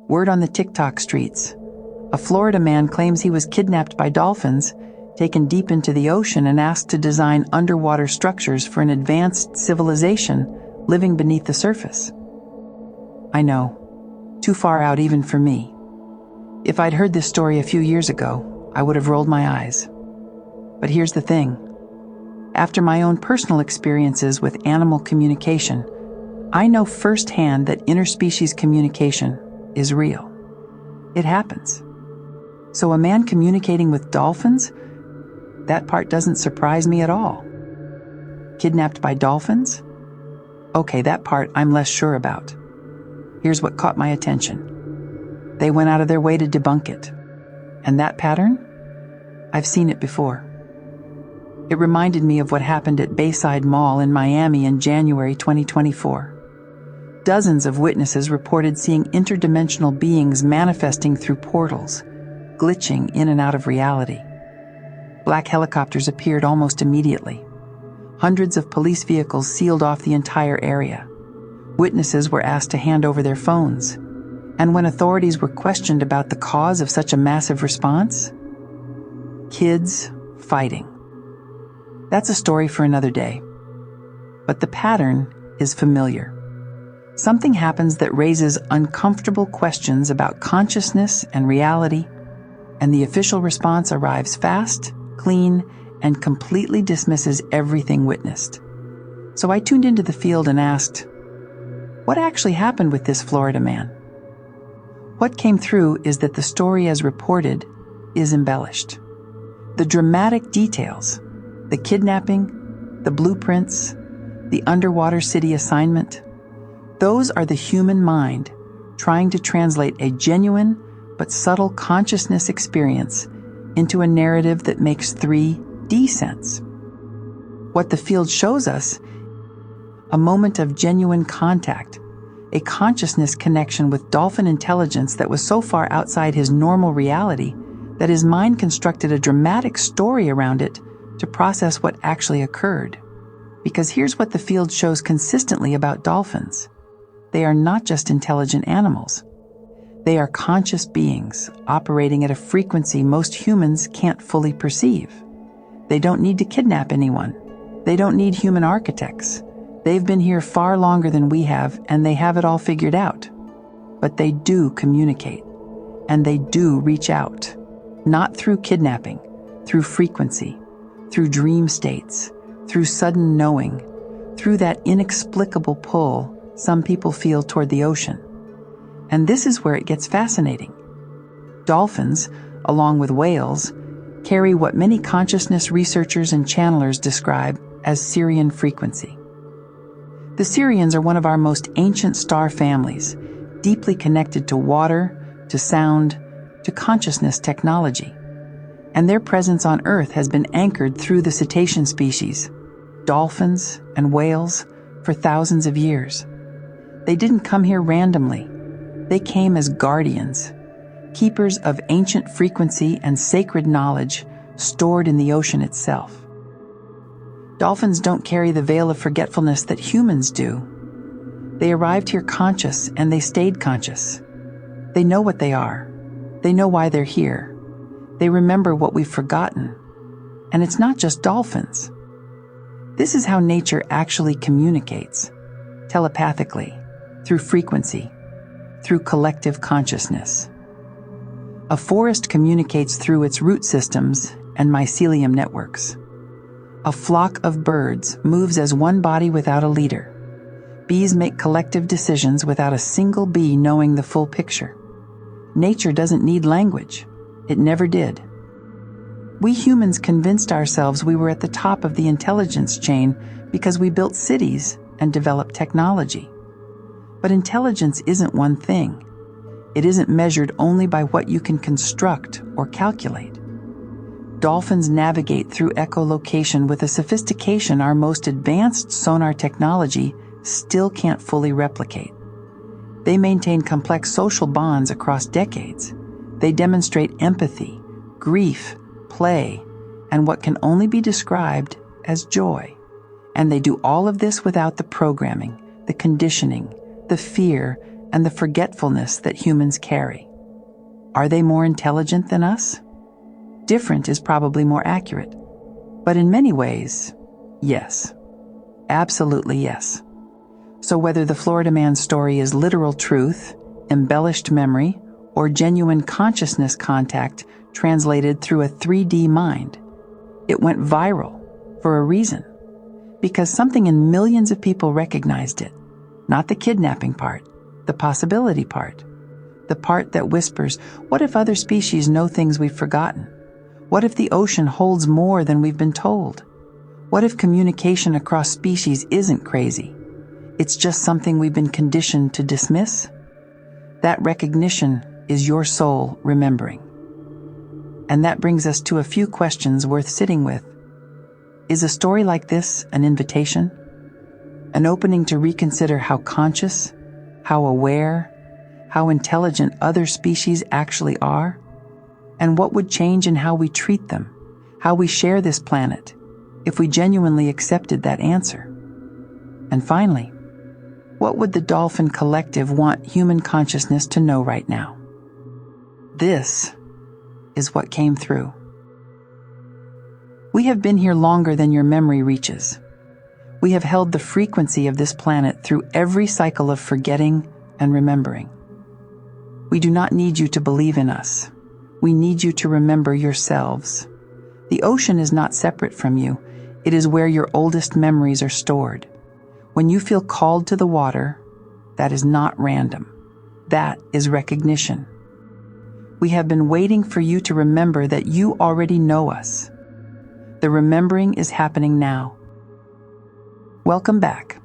Word on the TikTok streets. A Florida man claims he was kidnapped by dolphins, taken deep into the ocean and asked to design underwater structures for an advanced civilization living beneath the surface. I know, too far out even for me. If I'd heard this story a few years ago, I would have rolled my eyes. But here's the thing. After my own personal experiences with animal communication, I know firsthand that interspecies communication is real. It happens. So a man communicating with dolphins? That part doesn't surprise me at all. Kidnapped by dolphins? Okay, that part I'm less sure about. Here's what caught my attention. They went out of their way to debunk it. And that pattern? I've seen it before. It reminded me of what happened at Bayside Mall in Miami in January 2024. Dozens of witnesses reported seeing interdimensional beings manifesting through portals, glitching in and out of reality. Black helicopters appeared almost immediately. Hundreds of police vehicles sealed off the entire area. Witnesses were asked to hand over their phones. And when authorities were questioned about the cause of such a massive response, kids fighting. That's a story for another day. But the pattern is familiar. Something happens that raises uncomfortable questions about consciousness and reality, and the official response arrives fast, clean, and completely dismisses everything witnessed. So I tuned into the field and asked, what actually happened with this Florida man? What came through is that the story as reported is embellished. The dramatic details, the kidnapping, the blueprints, the underwater city assignment, those are the human mind trying to translate a genuine but subtle consciousness experience into a narrative that makes 3D sense. What the field shows us, a moment of genuine contact, a consciousness connection with dolphin intelligence that was so far outside his normal reality that his mind constructed a dramatic story around it to process what actually occurred. Because here's what the field shows consistently about dolphins. They are not just intelligent animals. They are conscious beings operating at a frequency most humans can't fully perceive. They don't need to kidnap anyone. They don't need human architects. They've been here far longer than we have, and they have it all figured out. But they do communicate, and they do reach out. Not through kidnapping, through frequency, through dream states, through sudden knowing, through that inexplicable pull some people feel toward the ocean. And this is where it gets fascinating. Dolphins, along with whales, carry what many consciousness researchers and channelers describe as Sirian frequency. The Sirians are one of our most ancient star families, deeply connected to water, to sound, to consciousness technology. And their presence on Earth has been anchored through the cetacean species, dolphins and whales, for thousands of years. They didn't come here randomly. They came as guardians, keepers of ancient frequency and sacred knowledge stored in the ocean itself. Dolphins don't carry the veil of forgetfulness that humans do. They arrived here conscious, and they stayed conscious. They know what they are. They know why they're here. They remember what we've forgotten. And it's not just dolphins. This is how nature actually communicates, telepathically, through frequency, through collective consciousness. A forest communicates through its root systems and mycelium networks. A flock of birds moves as one body without a leader. Bees make collective decisions without a single bee knowing the full picture. Nature doesn't need language. It never did. We humans convinced ourselves we were at the top of the intelligence chain because we built cities and developed technology. But intelligence isn't one thing. It isn't measured only by what you can construct or calculate. Dolphins navigate through echolocation with a sophistication our most advanced sonar technology still can't fully replicate. They maintain complex social bonds across decades. They demonstrate empathy, grief, play, and what can only be described as joy. And they do all of this without the programming, the conditioning, the fear, and the forgetfulness that humans carry. Are they more intelligent than us? Different is probably more accurate. But in many ways, yes. Absolutely yes. So whether the Florida man's story is literal truth, embellished memory, or genuine consciousness contact translated through a 3D mind, it went viral for a reason. Because something in millions of people recognized it. Not the kidnapping part, the possibility part. The part that whispers, what if other species know things we've forgotten? What if the ocean holds more than we've been told? What if communication across species isn't crazy? It's just something we've been conditioned to dismiss? That recognition is your soul remembering. And that brings us to a few questions worth sitting with. Is a story like this an invitation? An opening to reconsider how conscious, how aware, how intelligent other species actually are? And what would change in how we treat them, how we share this planet, if we genuinely accepted that answer? And finally, what would the Dolphin Collective want human consciousness to know right now? This is what came through. We have been here longer than your memory reaches. We have held the frequency of this planet through every cycle of forgetting and remembering. We do not need you to believe in us. We need you to remember yourselves. The ocean is not separate from you. It is where your oldest memories are stored. When you feel called to the water, that is not random. That is recognition. We have been waiting for you to remember that you already know us. The remembering is happening now. Welcome back.